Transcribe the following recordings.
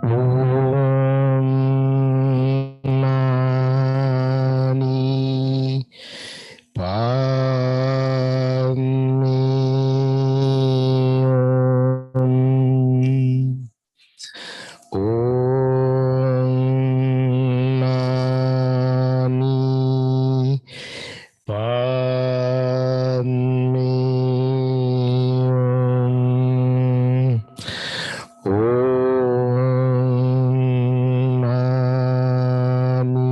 Om Mani Padme Hum. Om Mani Padme Hum. Om Mani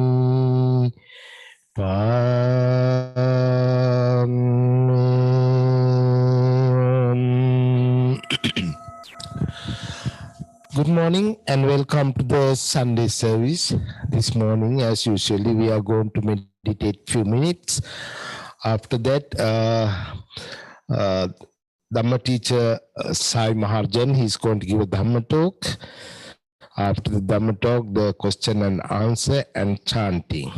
Padme Hum. Good morning and welcome to the Sunday service. This morning, as usually, we are going to meditate few minutes. After that, Dhamma teacher Sai Maharjan, he's going to give a Dhamma talk. After the Dhamma talk, the question and answer and chanting.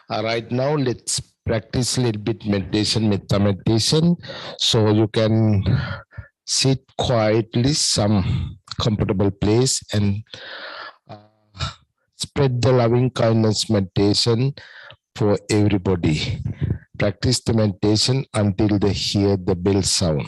Right now, let's practice a little bit meditation, metta meditation. So you can sit quietly, some comfortable place, and spread the loving kindness meditation for everybody. Practice the meditation until they hear the bell sound.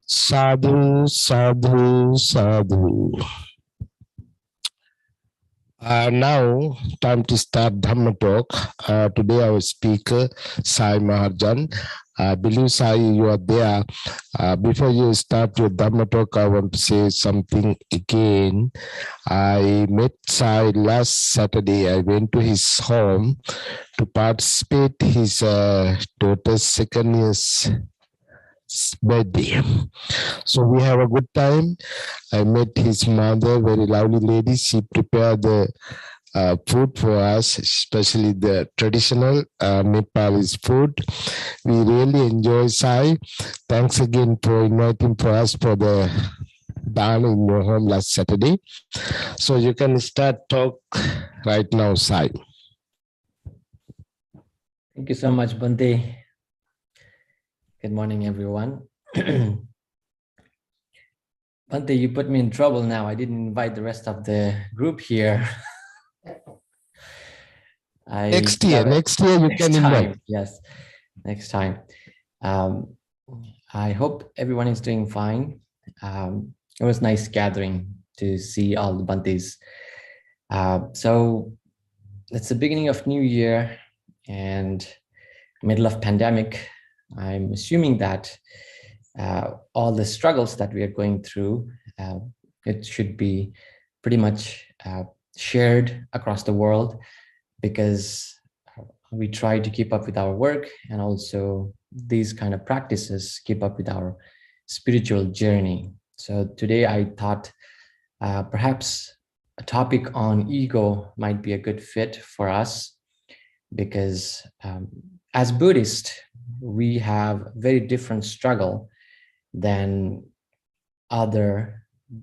Sadhu, sadhu, sadhu. Now, time to start Dhamma talk. Today, our speaker, Sai Maharjan. I believe, Sai, you are there. Before you start your Dhamma talk, I want to say something again. I met Sai last Saturday. I went to his home to participate his daughter's second year's birthday. So we have a good time. I met his mother, very lovely lady. She prepared the food for us, especially the traditional Nepalese food. We really enjoy Sai. Thanks again for inviting for us for the Dana in your home last Saturday. So you can start talk right now, Sai. Thank you so much, Bhante. Good morning, everyone. Bhante, you put me in trouble now. I didn't invite the rest of the group here. Next year you can invite. Yes, next time. I hope everyone is doing fine. It was nice gathering to see all the Bhantes. So it's the beginning of New Year and middle of pandemic. I'm assuming that all the struggles that we are going through, it should be pretty much shared across the world, because we try to keep up with our work, and also these kind of practices keep up with our spiritual journey. So today I thought perhaps a topic on ego might be a good fit for us, because as Buddhists, we have very different struggle than other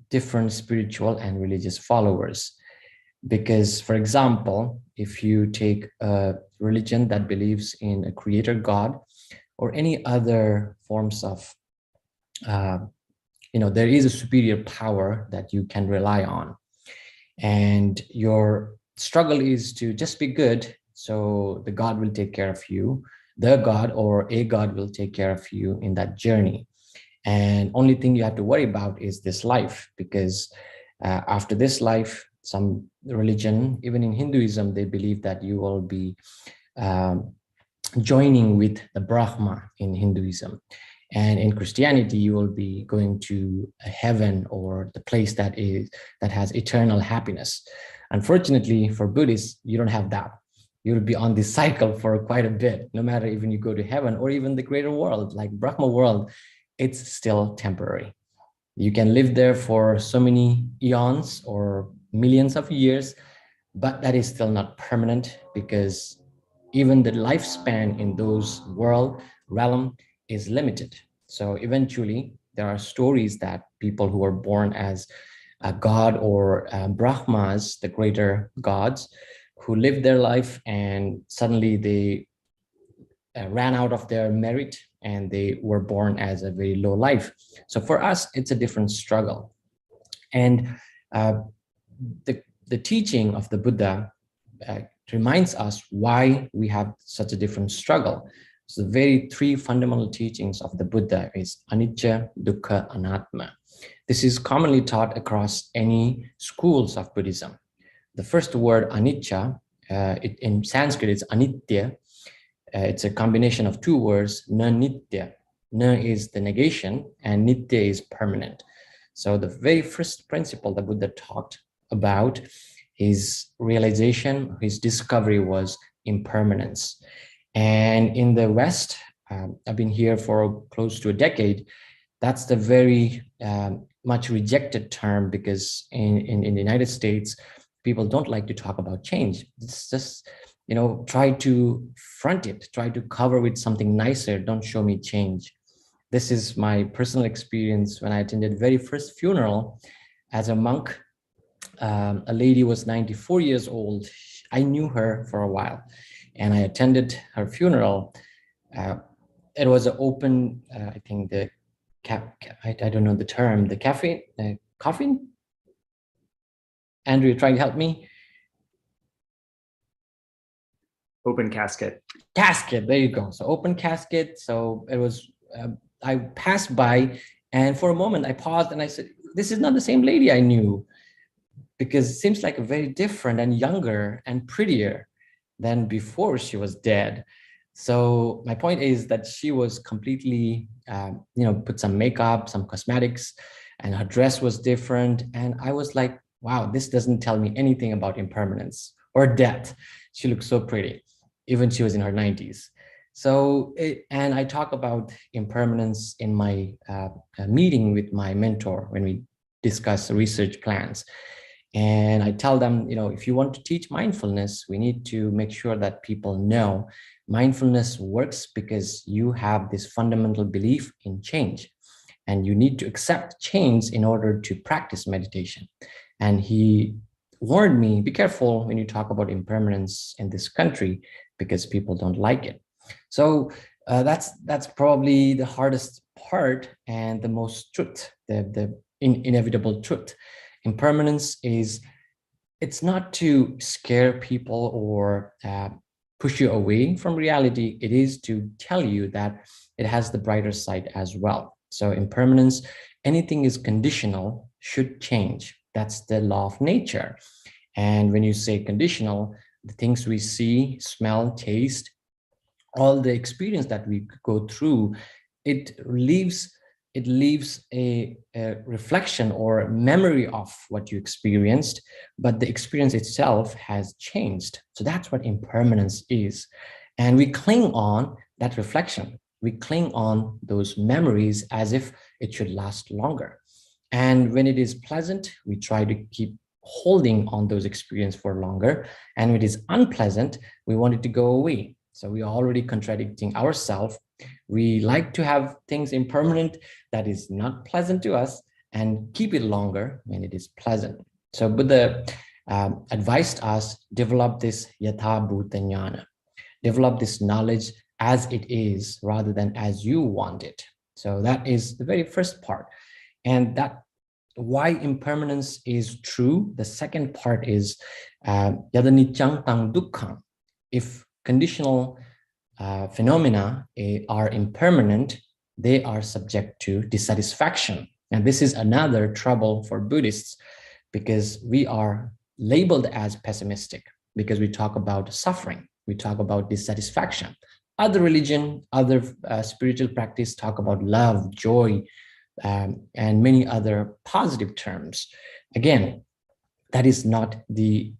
different spiritual and religious followers. Because, for example, if you take a religion that believes in a creator God, or any other forms of, there is a superior power that you can rely on. And your struggle is to just be good, so the God will take care of you. The God or a God will take care of you in that journey. And only thing you have to worry about is this life, because after this life, some religion, even in Hinduism, they believe that you will be joining with the Brahma in Hinduism. And in Christianity, you will be going to heaven, or the place that has eternal happiness. Unfortunately, for Buddhists, you don't have that. You'll be on this cycle for quite a bit, no matter even you go to heaven or even the greater world, like Brahma world, it's still temporary. You can live there for so many eons or millions of years, but that is still not permanent, because even the lifespan in those realm is limited. So eventually there are stories that people who are born as a god or Brahmas, the greater gods, who lived their life and suddenly they ran out of their merit and they were born as a very low life. So for us, it's a different struggle. And the teaching of the Buddha reminds us why we have such a different struggle. So the very three fundamental teachings of the Buddha is anicca, dukkha, anattma. This is commonly taught across any schools of Buddhism. The first word anicca, in Sanskrit, it's anitya. It's a combination of two words, na nitya. Na is the negation and nitya is permanent. So the very first principle the Buddha talked about, his realization, his discovery, was impermanence. And in the West, I've been here for close to a decade, that's the very much rejected term, because in the United States, people don't like to talk about change. It's just, try to front it, try to cover with something nicer, don't show me change. This is my personal experience when I attended very first funeral as a monk. A lady was 94 years old. I knew her for a while, and I attended her funeral. It was an open, I think I don't know the term, the coffin? Andrew, try to help me. Open casket. Casket, there you go. So open casket. So it was, I passed by And for a moment, I paused and I said, this is not the same lady I knew, because it seems like a very different and younger and prettier than before she was dead. So my point is that she was completely, put some makeup, some cosmetics, and her dress was different. And I was like, wow, this doesn't tell me anything about impermanence or death. She looked so pretty, even she was in her 90s. So, and I talk about impermanence in my meeting with my mentor when we discuss research plans. And I tell them, if you want to teach mindfulness, we need to make sure that people know mindfulness works because you have this fundamental belief in change, and you need to accept change in order to practice meditation. And he warned me, be careful when you talk about impermanence in this country, because people don't like it. So that's probably the hardest part and the most truth, the inevitable truth. Impermanence is, it's not to scare people or push you away from reality. It is to tell you that it has the brighter side as well. So impermanence, anything is conditional, should change. That's the law of nature. And when you say conditional, the things we see, smell, taste, all the experience that we go through, it leaves a reflection or memory of what you experienced, but the experience itself has changed. So that's what impermanence is. And we cling on that reflection. We cling on those memories as if it should last longer. And when it is pleasant, we try to keep holding on those experiences for longer. And when it is unpleasant, we want it to go away. So we are already contradicting ourselves. We like to have things impermanent that is not pleasant to us and keep it longer when it is pleasant. So Buddha advised us, develop this yatha bhuta jnana, develop this knowledge as it is rather than as you want it. So that is the very first part. And that why impermanence is true. The second part is yada nityang tang dukkhang. If conditional phenomena are impermanent, they are subject to dissatisfaction. And this is another trouble for Buddhists, because we are labeled as pessimistic because we talk about suffering, we talk about dissatisfaction. Other religion, other spiritual practice talk about love, joy, and many other positive terms. Again, that is not the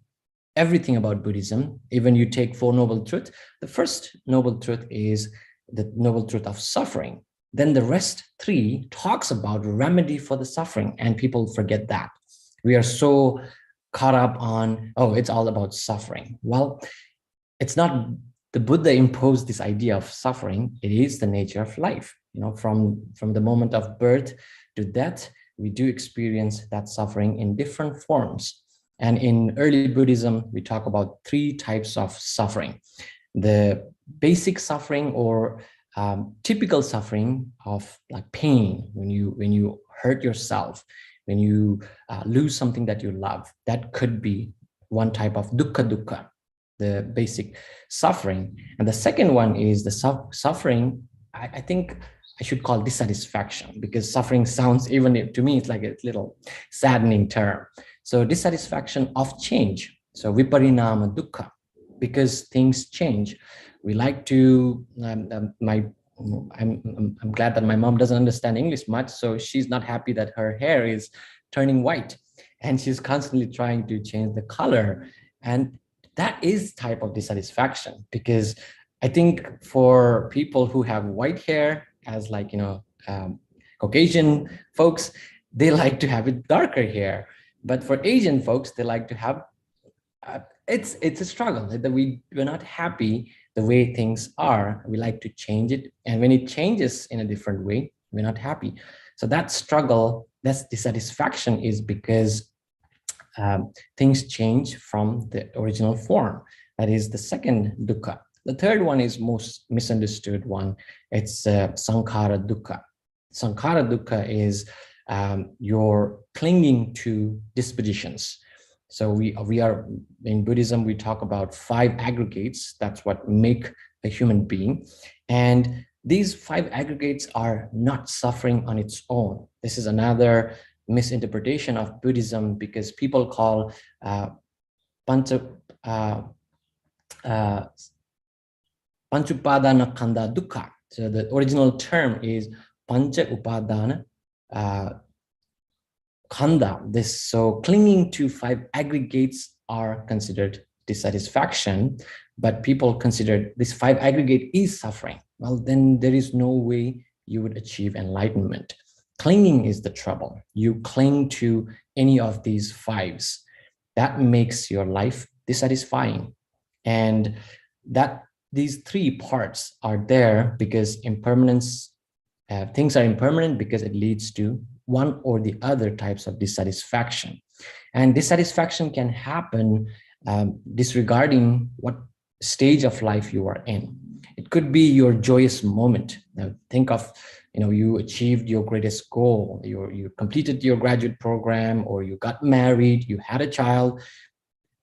everything about Buddhism. Even you take Four Noble Truths, the first noble truth is the noble truth of suffering. Then the rest three talks about remedy for the suffering, and people forget that. We are so caught up on, oh, it's all about suffering. Well, it's not the Buddha imposed this idea of suffering. It is the nature of life. From the moment of birth to death, we do experience that suffering in different forms. And in early Buddhism, we talk about three types of suffering. The basic suffering or typical suffering of like pain, when you hurt yourself, when you lose something that you love, that could be one type of dukkha, the basic suffering. And the second one is the suffering, I think I should call dissatisfaction, because suffering sounds, even to me, it's like a little saddening term. So dissatisfaction of change. So viparinama dukkha, because things change. We like to, I'm glad that my mom doesn't understand English much, so she's not happy that her hair is turning white, and she's constantly trying to change the color. And that is type of dissatisfaction, because I think for people who have white hair, as like, Caucasian folks, they like to have it darker hair. But for Asian folks, they like to have, it's a struggle that we're not happy the way things are. We like to change it. And when it changes in a different way, we're not happy. So that struggle, that's dissatisfaction, is because things change from the original form. That is the second dukkha. The third one is most misunderstood one. It's sankhara dukkha. Sankhara dukkha is you're clinging to dispositions. So we are in Buddhism, we talk about 5 aggregates. That's what make a human being. And These five aggregates are not suffering on its own. This is another misinterpretation of Buddhism, because people call pancha Panchupadana Khandha Dukkha. So the original term is Pancha Upadana Khandha. So clinging to five aggregates are considered dissatisfaction, but people consider this five aggregate is suffering. Well, then there is no way you would achieve enlightenment. Clinging is the trouble. You cling to any of these fives. That makes your life dissatisfying. And that these three parts are there because impermanence, things are impermanent because it leads to one or the other types of dissatisfaction. And dissatisfaction can happen disregarding what stage of life you are in. It could be your joyous moment. Now think of, you achieved your greatest goal, you completed your graduate program, or you got married, you had a child.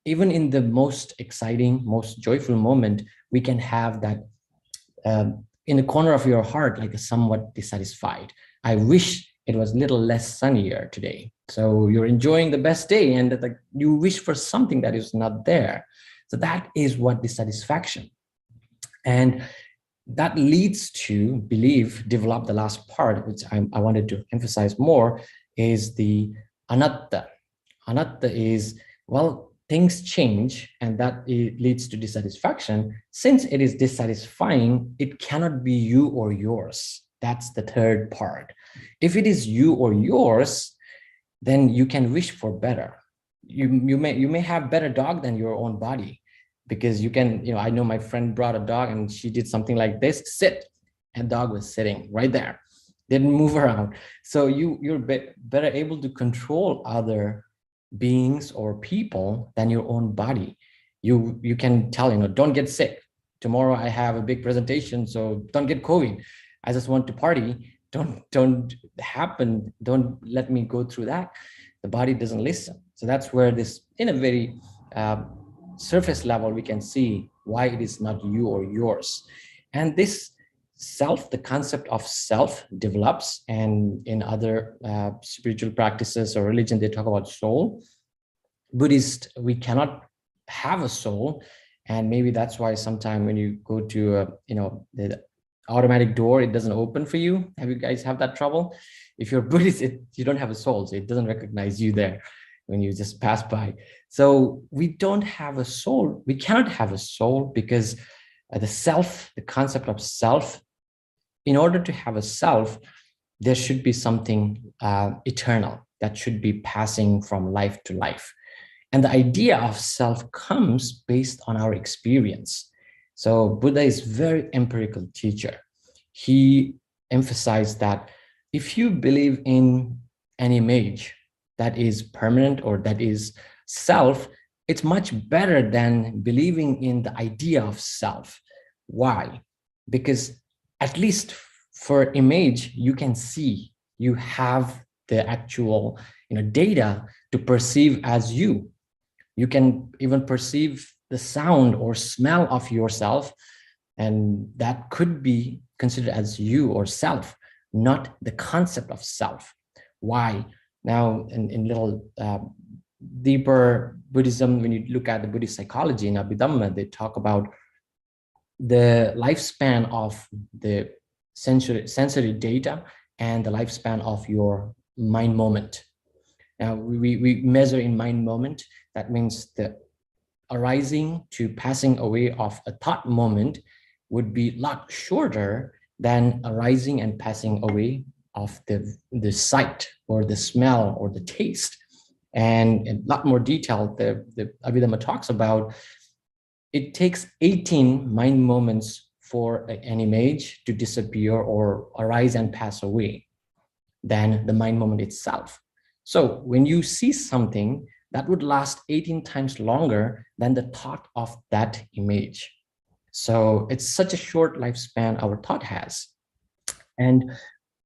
Even in the most exciting, most joyful moment, we can have that in the corner of your heart, like a somewhat dissatisfied. I wish it was a little less sunnier today. So you're enjoying the best day, and like you wish for something that is not there. So that is what dissatisfaction. And that leads to belief, develop the last part, which I wanted to emphasize more, is the anatta. Anatta is, well, things change, and that it leads to dissatisfaction. Since it is dissatisfying, it cannot be you or yours. That's the third part. If it is you or yours, then you can wish for better. You may have better dog than your own body, because you can, I know my friend brought a dog and she did something like this, sit, and dog was sitting right there, didn't move around. So you're better able to control other beings or people than your own body. You can tell, don't get sick. Tomorrow I have a big presentation, so don't get COVID. I just want to party. Don't let me go through that. The body doesn't listen. So that's where this, in a very surface level, we can see why it is not you or yours. And this self, the concept of self, develops. And in other spiritual practices or religion, they talk about soul. Buddhist, we cannot have a soul. And maybe that's why sometimes when you go to the automatic door, it doesn't open for you. Have you guys have that trouble? If you're Buddhist, you don't have a soul, so it doesn't recognize you there when you just pass by. So we don't have a soul. We cannot have a soul because the self, the concept of self, in order to have a self, there should be something eternal that should be passing from life to life. And the idea of self comes based on our experience. So Buddha is very empirical teacher. He emphasized that if you believe in an image that is permanent or that is self, it's much better than believing in the idea of self. Why? Because at least for image, you can see, you have the actual data to perceive as you. You can even perceive the sound or smell of yourself, and that could be considered as you or self, not the concept of self. Why? Now, in little deeper Buddhism, when you look at the Buddhist psychology in Abhidhamma, they talk about the lifespan of the sensory data and the lifespan of your mind moment. Now, we measure in mind moment. That means the arising to passing away of a thought moment would be a lot shorter than arising and passing away of the sight or the smell or the taste. And in a lot more detail, the Abhidhamma talks about it takes 18 mind moments for an image to disappear or arise and pass away than the mind moment itself. So when you see something, that would last 18 times longer than the thought of that image. So it's such a short lifespan our thought has. And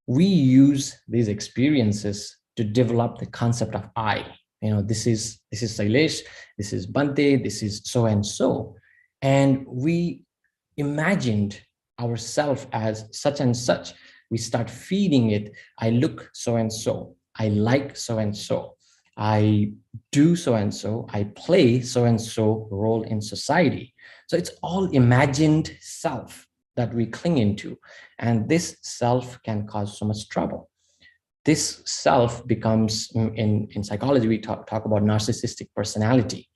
we use these experiences to develop the concept of I. This is Sailesh, this is Bante, this is so and so. And we imagined ourself as such and such. We start feeding it. I look so and so. I like so and so. I do so and so. I play so and so role in society. So it's all imagined self that we cling into. And this self can cause so much trouble. This self becomes, in psychology, we talk about narcissistic personality.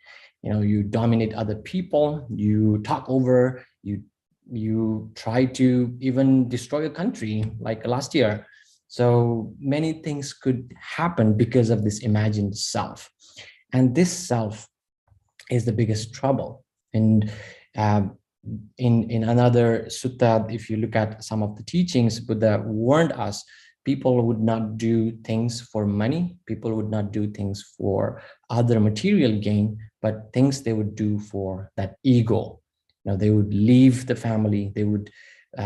You dominate other people, you talk over, you try to even destroy a country like last year. So many things could happen because of this imagined self. And this self is the biggest trouble. And in another sutta, if you look at some of the teachings, Buddha warned us, people would not do things for money, people would not do things for other material gain, but things they would do for that ego. They would leave the family, they would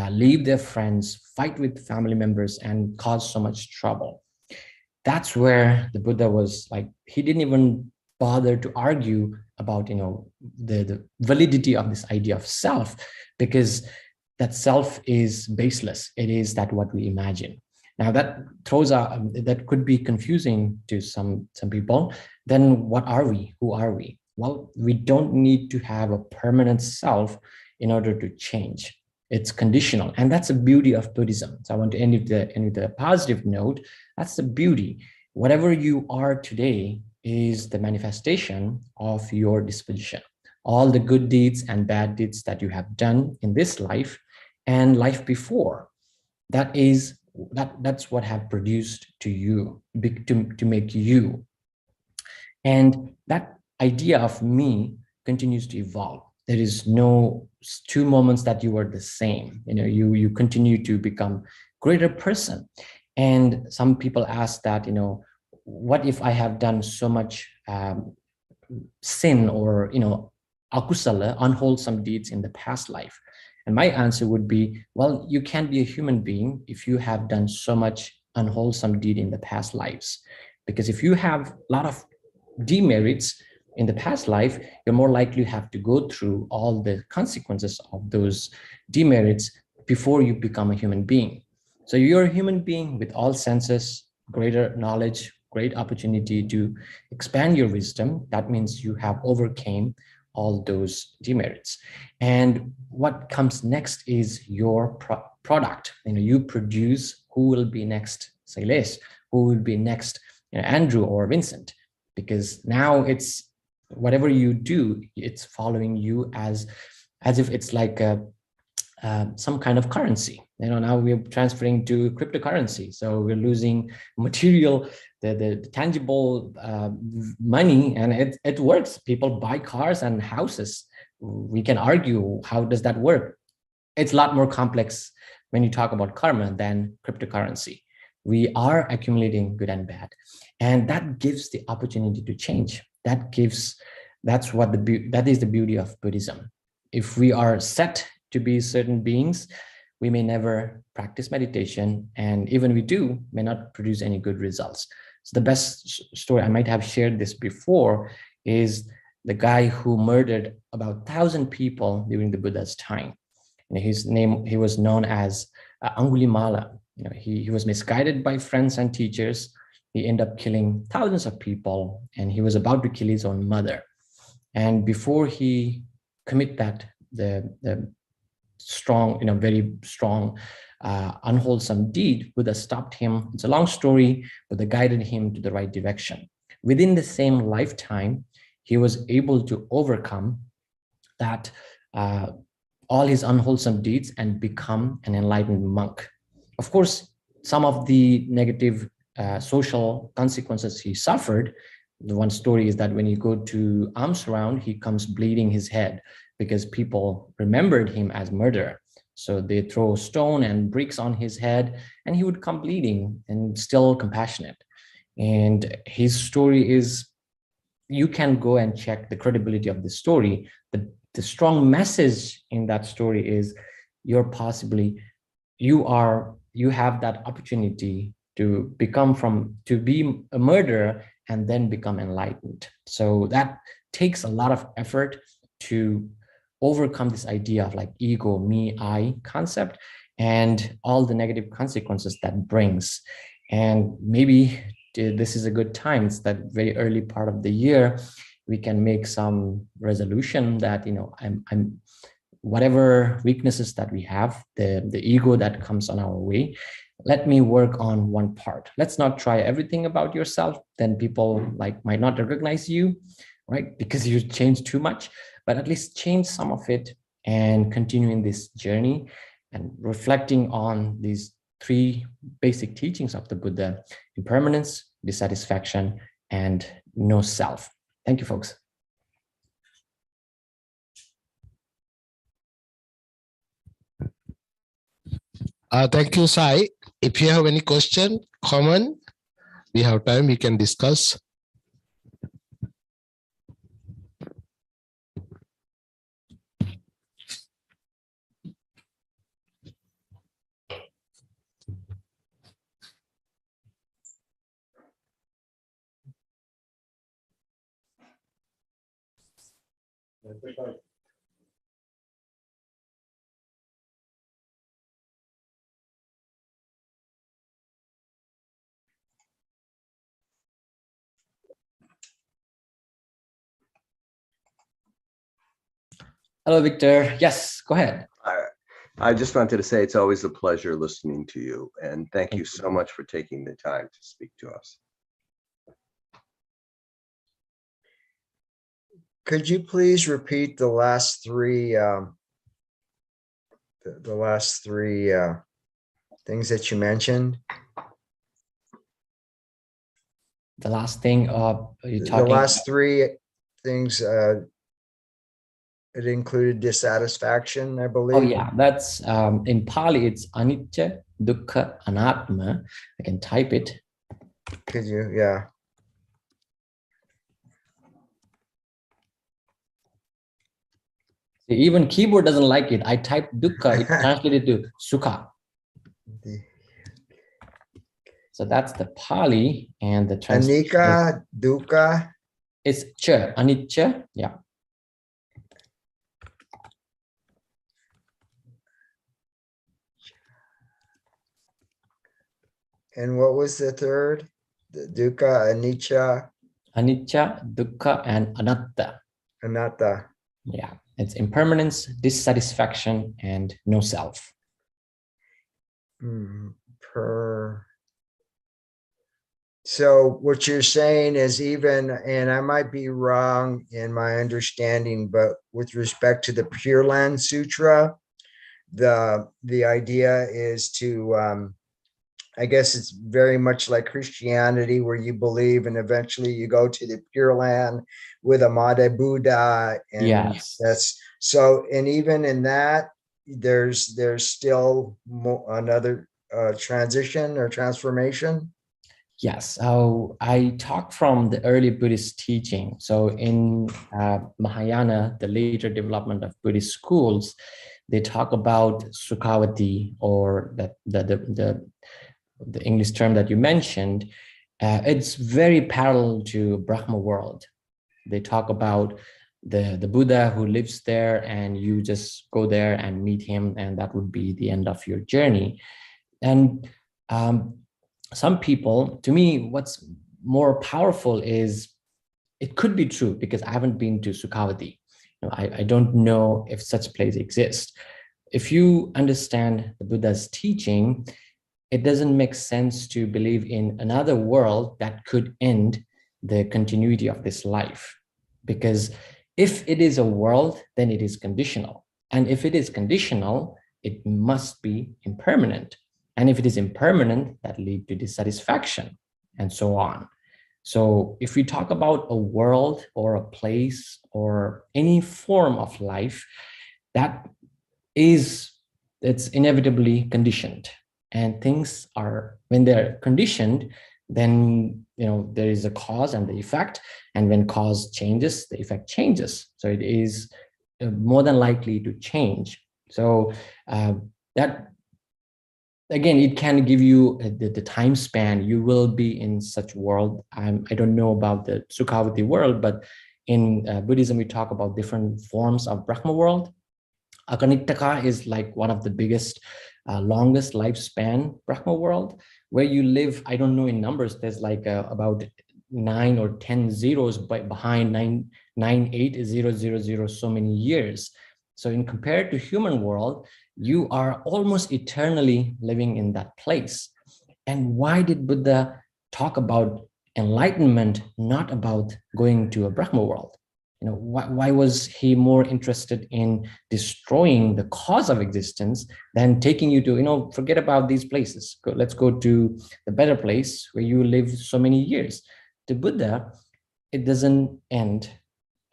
leave their friends, fight with family members, and cause so much trouble. That's where the Buddha was like, he didn't even bother to argue about, the validity of this idea of self, because that self is baseless. It is that what we imagine. Now that throws out, that could be confusing to some people. Then what are we? Who are we? Well, we don't need to have a permanent self in order to change. It's conditional. And that's the beauty of Buddhism. So I want to end with a positive note. That's the beauty. Whatever you are today is the manifestation of your disposition. All the good deeds and bad deeds that you have done in this life and life before, that's what have produced to you, to make you. And that idea of me continues to evolve. There is no two moments that you are the same. You continue to become greater person. And some people ask that, what if I have done so much sin or, akusala, unwholesome deeds in the past life? And my answer would be, well, you can't be a human being if you have done so much unwholesome deed in the past lives. Because if you have a lot of demerits in the past life, you're more likely to have to go through all the consequences of those demerits before you become a human being. So you're a human being with all senses, greater knowledge, great opportunity to expand your wisdom. That means you have overcame all those demerits. And what comes next is your product. You produce who will be next Sailesh, who will be next Andrew or Vincent, because now it's whatever you do, it's following you as if it's like some kind of currency. Now we're transferring to cryptocurrency. So we're losing material, the tangible money, and it works. People buy cars and houses. We can argue, how does that work? It's a lot more complex when you talk about karma than cryptocurrency. We are accumulating good and bad, and that gives the opportunity to change. That is the beauty of Buddhism. If we are set to be certain beings, we may never practice meditation, and even we do, may not produce any good results. So the best story, I might have shared this before, is the guy who murdered about 1,000 people during the Buddha's time. He was known as Angulimala. He was misguided by friends and teachers. He ended up killing thousands of people, and he was about to kill his own mother. And before he commit that, the strong, very strong, unwholesome deed, Buddha stopped him. It's a long story, but Buddha guided him to the right direction. Within the same lifetime, he was able to overcome that, all his unwholesome deeds, and become an enlightened monk. Of course, some of the negative social consequences he suffered. The one story is that when you go to alms round, he comes bleeding his head because people remembered him as murderer. So they throw stone and bricks on his head, and he would come bleeding and still compassionate. And his story is, you can go and check the credibility of the story. The strong message in that story is, you have that opportunity to be a murderer and then become enlightened. So that takes a lot of effort to overcome this idea of like ego, me, I concept, and all the negative consequences that brings. And maybe this is a good time. It's that very early part of the year. We can make some resolution that, you know, I'm whatever weaknesses that we have, the ego that comes on our way, let me work on one part. Let's not try everything about yourself. Then people like might not recognize you, right? Because you change too much, but at least change some of it and continuing this journey and reflecting on these three basic teachings of the Buddha: impermanence, dissatisfaction, and no self. Thank you, folks. Thank you, Sai. If you have any question, comment, we have time, we can discuss. Hello, Victor. Yes, go ahead. I just wanted to say it's always a pleasure listening to you, and thank you so much for taking the time to speak to us. Could you please repeat the last three things that you mentioned? The last thing you The talking last three things, it included dissatisfaction, I believe. Oh yeah, that's in Pali, it's anicca, dukkha, anatma. I can type it. Could you? Yeah. Even keyboard doesn't like it. I typed dukkha, it translated to sukha. So that's the Pali, and the translation Anicca, dukkha. is cha, anicca. Yeah. And what was the third? The dukkha, anicca, Anicca, dukkha, and anatta. anatta. Yeah. It's impermanence, dissatisfaction, and no self. So what you're saying is, even, and I might be wrong in my understanding, but with respect to the Pure Land Sutra, the idea is to, I guess it's very much like Christianity, where you believe and eventually you go to the Pure Land with Amada Buddha. And yes, that's so, and even in that, there's still another transition or transformation. Yes, so I talk from the early Buddhist teaching. So in Mahayana, the later development of Buddhist schools, they talk about Sukhavati, or the English term that you mentioned. It's very parallel to Brahma world. They talk about the Buddha who lives there, and you just go there and meet him, and that would be the end of your journey. And some people, to me, what's more powerful is, it could be true, because I haven't been to Sukhavati. I don't know if such place exists. If you understand the Buddha's teaching, it doesn't make sense to believe in another world that could end the continuity of this life. Because if it is a world, then it is conditional. And if it is conditional, it must be impermanent. And if it is impermanent, that leads to dissatisfaction, and so on. So if we talk about a world or a place or any form of life, it's inevitably conditioned. And things are, when they're conditioned, then there is a cause and the effect. And when cause changes, the effect changes. So it is more than likely to change. So that, again, it can give you the time span you will be in such world. I don't know about the Sukhavati world, but in Buddhism, we talk about different forms of Brahma world. Akanittaka is like one of the biggest, longest lifespan Brahma world, where you live, I don't know in numbers, there's like about 9 or 10 zeros behind 9980000 so many years. So in compared to human world, you are almost eternally living in that place. And why did Buddha talk about enlightenment, not about going to a Brahma world? Why was he more interested in destroying the cause of existence than taking you to, forget about these places. Let's go to the better place where you live so many years. To Buddha, it doesn't end.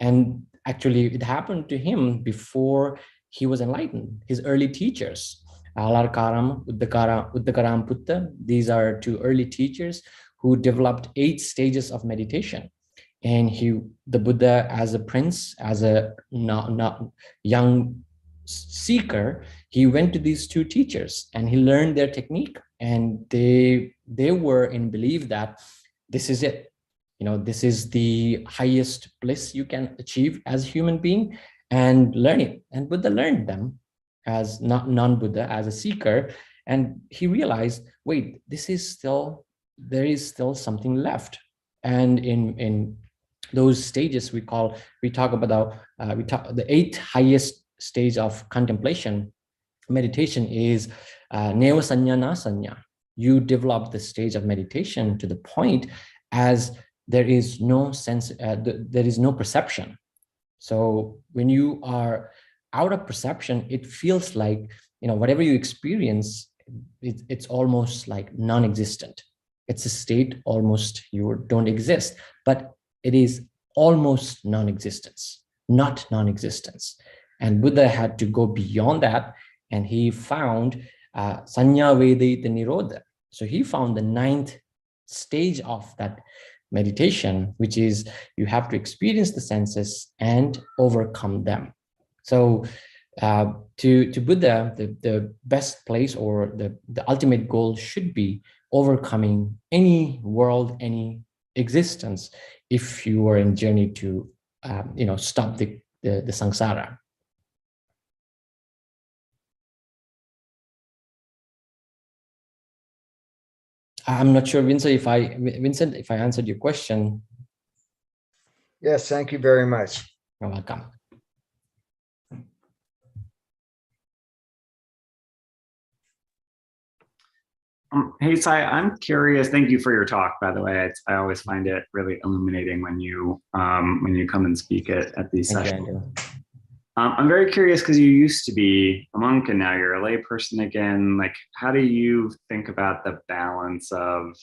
And actually, it happened to him before he was enlightened. His early teachers, Alarkaram, Uddakaram Putta, these are two early teachers who developed 8 stages of meditation. And the Buddha, as a prince, as a young seeker, he went to these 2 teachers and he learned their technique. And they were in belief that this is it. This is the highest bliss you can achieve as a human being, and learn it. And Buddha learned them as non-Buddha, as a seeker. And he realized, wait, there is still something left. And in those stages, we talk about the 8th highest stage of contemplation meditation is neva sanya na sanya. You develop the stage of meditation to the point as there is no sense, there is no perception. So when you are out of perception, it feels like whatever you experience, it's almost like non-existent. It's a state almost you don't exist, but it is almost non-existence, not non-existence. And Buddha had to go beyond that, and he found Sanya Vedita Nirodha. So he found the 9th stage of that meditation, which is you have to experience the senses and overcome them. So to Buddha, the best place or the ultimate goal should be overcoming any world, any existence, if you are in journey to stop the samsara. I'm not sure, Vincent, if I answered your question. Yes, thank you very much. You're welcome. Hey, Sai, I'm curious. Thank you for your talk, by the way. I always find it really illuminating when you come and speak at these sessions. I'm very curious because you used to be a monk and now you're a lay person again. Like, how do you think about the balance of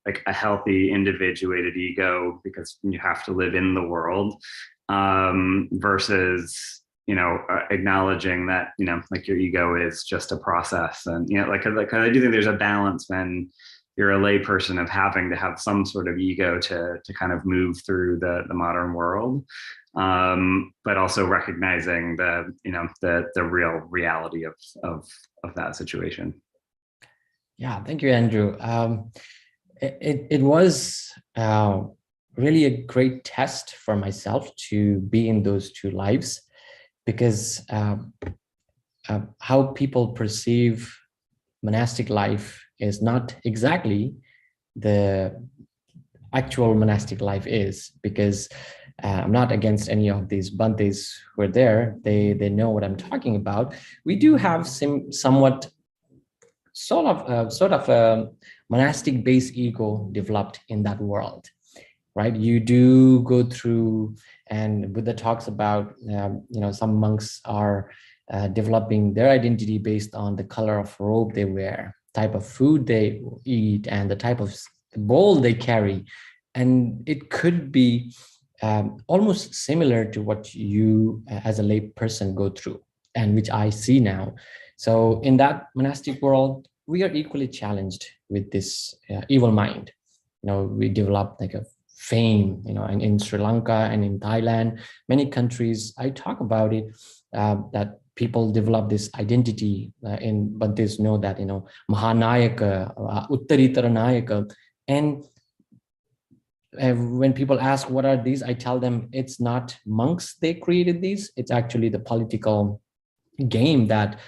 like a healthy individuated ego, because you have to live in the world, versus acknowledging that, like your ego is just a process. And, like I do think there's a balance when you're a lay person of having to have some sort of ego to kind of move through the modern world. But also recognizing the real reality of that situation. Yeah, thank you, Andrew. It was really a great test for myself to be in those 2 lives, because how people perceive monastic life is not exactly the actual monastic life is, because I'm not against any of these Bantes who are there. They know what I'm talking about. We do have somewhat sort of a monastic base ego developed in that world, right? You do go through, and Buddha talks about, some monks are developing their identity based on the color of robe they wear, type of food they eat, and the type of bowl they carry. And it could be almost similar to what you as a lay person go through, and which I see now. So in that monastic world, we are equally challenged with this evil mind. We develop like a fame, and in Sri Lanka and in Thailand, many countries, I talk about it, that people develop this identity in Bantes know that, Mahanayaka, Uttaritara Nayaka, and when people ask what are these, I tell them it's not monks they created these. It's actually the political game that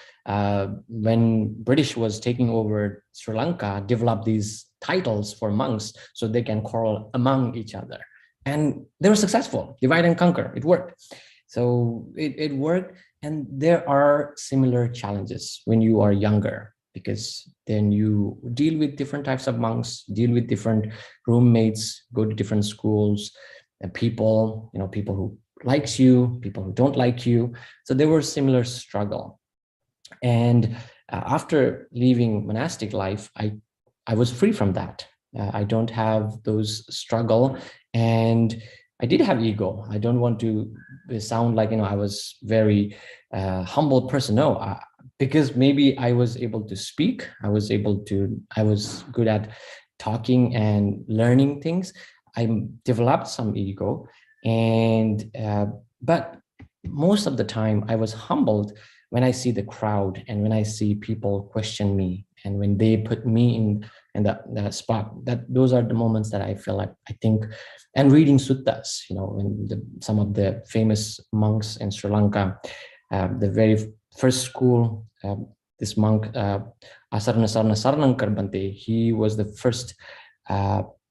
when British was taking over Sri Lanka, developed these titles for monks so they can quarrel among each other. And they were successful, divide and conquer, it worked. So it worked. And there are similar challenges when you are younger, because then you deal with different types of monks, deal with different roommates, go to different schools, and people, people who likes you, people who don't like you. So there were similar struggle. And after leaving monastic life, I was free from that. I don't have those struggle, and I did have ego. I don't want to sound like, I was very humble person. No, because maybe I was able to speak. I was good at talking and learning things. I developed some ego, and but most of the time I was humbled when I see the crowd and when I see people question me, and when they put me in the spot. Those are the moments that I feel like I think. And reading suttas, when some of the famous monks in Sri Lanka, the very first school, this monk Asarana Sarana Saranankar Bante, he was the first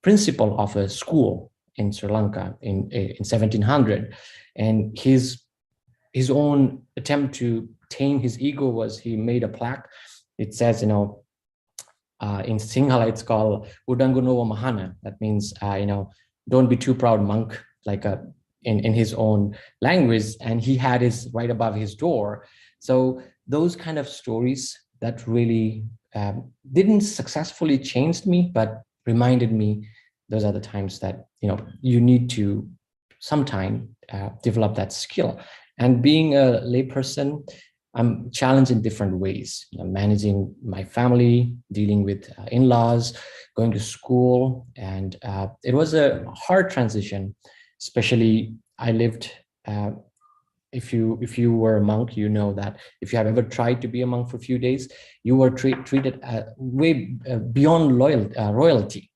principal of a school in Sri Lanka in 1700, and his own attempt to tame his ego was he made a plaque. It says, in Sinhala it's called Udangunowa Mahana. That means don't be too proud, monk, like in his own language. And he had his right above his door. So those kind of stories that really didn't successfully change me, but reminded me those are the times that you need to sometime develop that skill. And being a layperson, I'm challenged in different ways, managing my family, dealing with in-laws, going to school. And it was a hard transition, especially I lived, if you were a monk, that if you have ever tried to be a monk for a few days, you were treated way beyond royalty,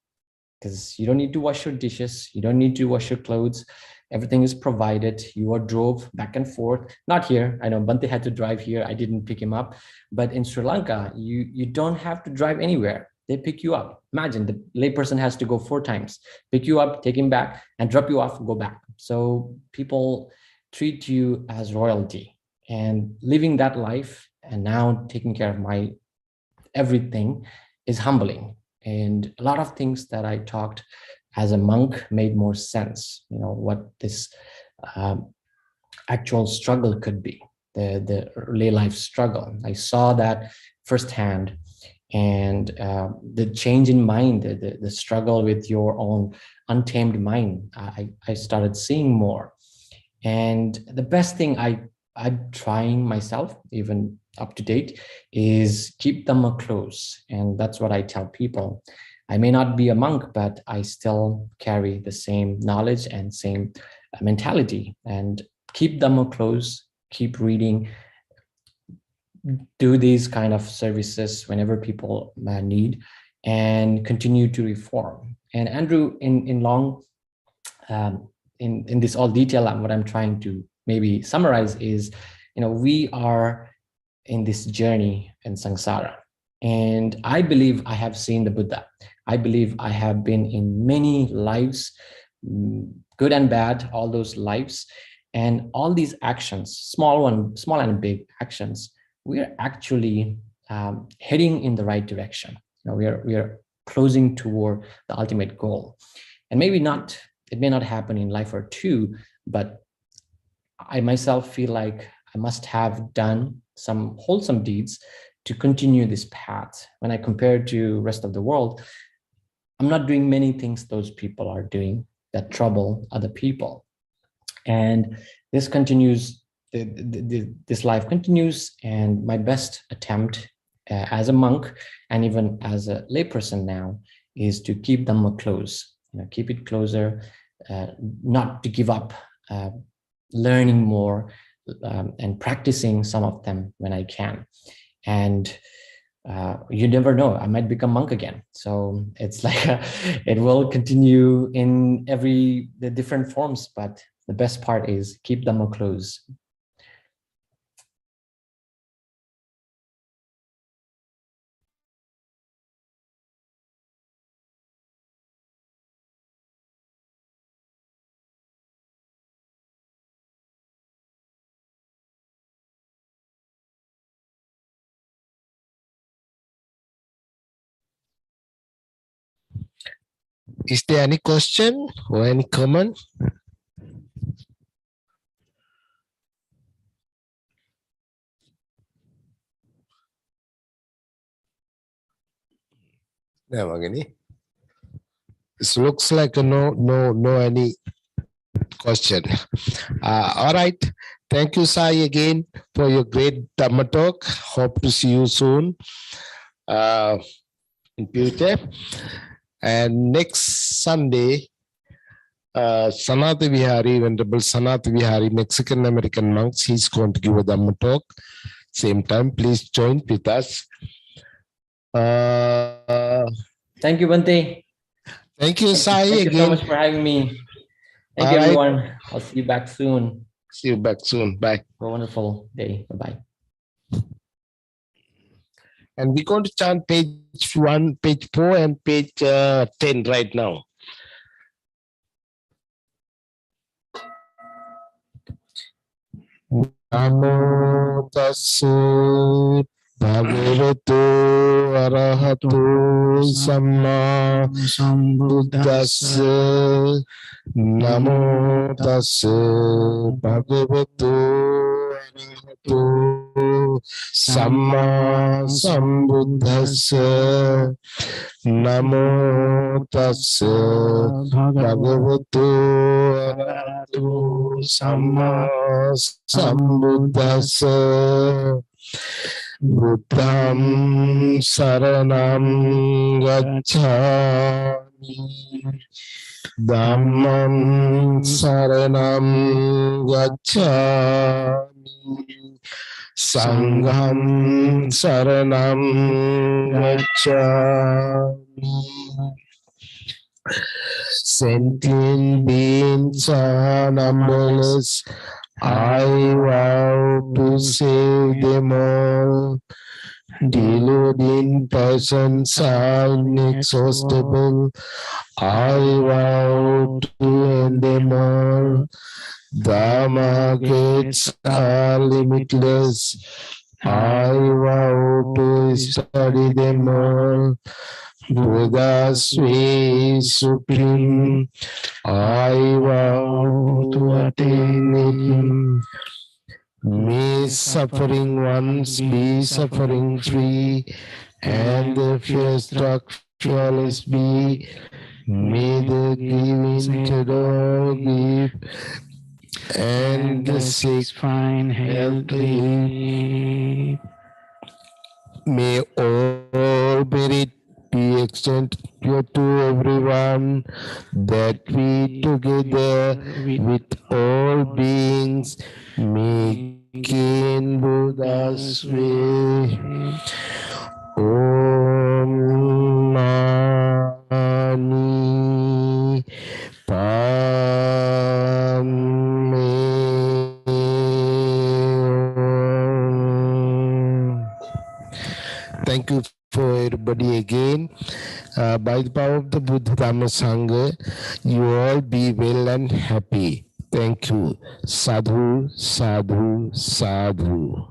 because you don't need to wash your dishes, you don't need to wash your clothes. Everything is provided. You are drove back and forth. Not here. I know Bante had to drive here. I didn't pick him up. But in Sri Lanka, you don't have to drive anywhere. They pick you up. Imagine the layperson has to go 4 times, pick you up, take him back, and drop you off, go back. So people treat you as royalty. And living that life and now taking care of my everything is humbling. And a lot of things that I talked as a monk made more sense, what this actual struggle could be, the lay life struggle. I saw that firsthand, and the change in mind, the struggle with your own untamed mind, I started seeing more. And the best thing I'm trying myself, even up to date, is keep Dhamma close. And that's what I tell people. I may not be a monk, but I still carry the same knowledge and same mentality. And keep Dhamma close, keep reading, do these kind of services whenever people need, and continue to reform. And Andrew, in this all detail, what I'm trying to maybe summarize is, we are in this journey in samsara. And I believe I have seen the Buddha. I believe I have been in many lives, good and bad, all those lives. And all these actions, small and big actions, we are actually heading in the right direction. We are closing toward the ultimate goal. And maybe not, it may not happen in life or two, but I myself feel like I must have done some wholesome deeds to continue this path. When I compare to rest of the world, I'm not doing many things those people are doing that trouble other people. And this continues, this life continues, and my best attempt as a monk and even as a layperson now is to keep Dhamma close, keep it closer, not to give up, learning more and practicing some of them when I can. And you never know, I might become monk again. So it's like it will continue in the different forms, but the best part is keep Dhamma close. Is there any question or any comment? This looks like no any question. All right. Thank you, Sai, again for your great Dhamma talk. Hope to see you soon in future. And next Sunday, Sanat Vihari, Venerable Sanat Vihari, Mexican American monks, he's going to give a Dhamma talk. Same time, please join with us. Thank you, Bante. Thank you, Sai. Thank again. you so much for having me. Thank you, everyone. I'll see you back soon. See you back soon. Bye. Have a wonderful day. Bye-bye. And we're going to chant page 1, page 4, and page 10 right now. Namo tassa bhagavato arahato samma sambuddhassa. Namo tassa bhagavato arahato samma sambuddhassa. Namo tassa bhagavato arahato samma sambuddhassa. Buddham saranam gacchami, Dhammam saranam gacchami, Sangham saranam gacchami. Sentient beings are numberless. I vow to save them all. Deluding persons are inexhaustible. I vow to end them all. Dhamma gates are limitless. I vow to study them all. Buddha's way is supreme. I vow to attain it. May suffering ones be suffering free, and the fear-struck fearless be. May the giving to all give, and the sick find health. May all merit be extended to everyone, that we together with all beings may gain Buddha's way. Om Mani Padme Hum. Thank you for everybody again. By the power of the Buddha Dhamma Sangha, you all be well and happy. Thank you. Sadhu, sadhu, sadhu.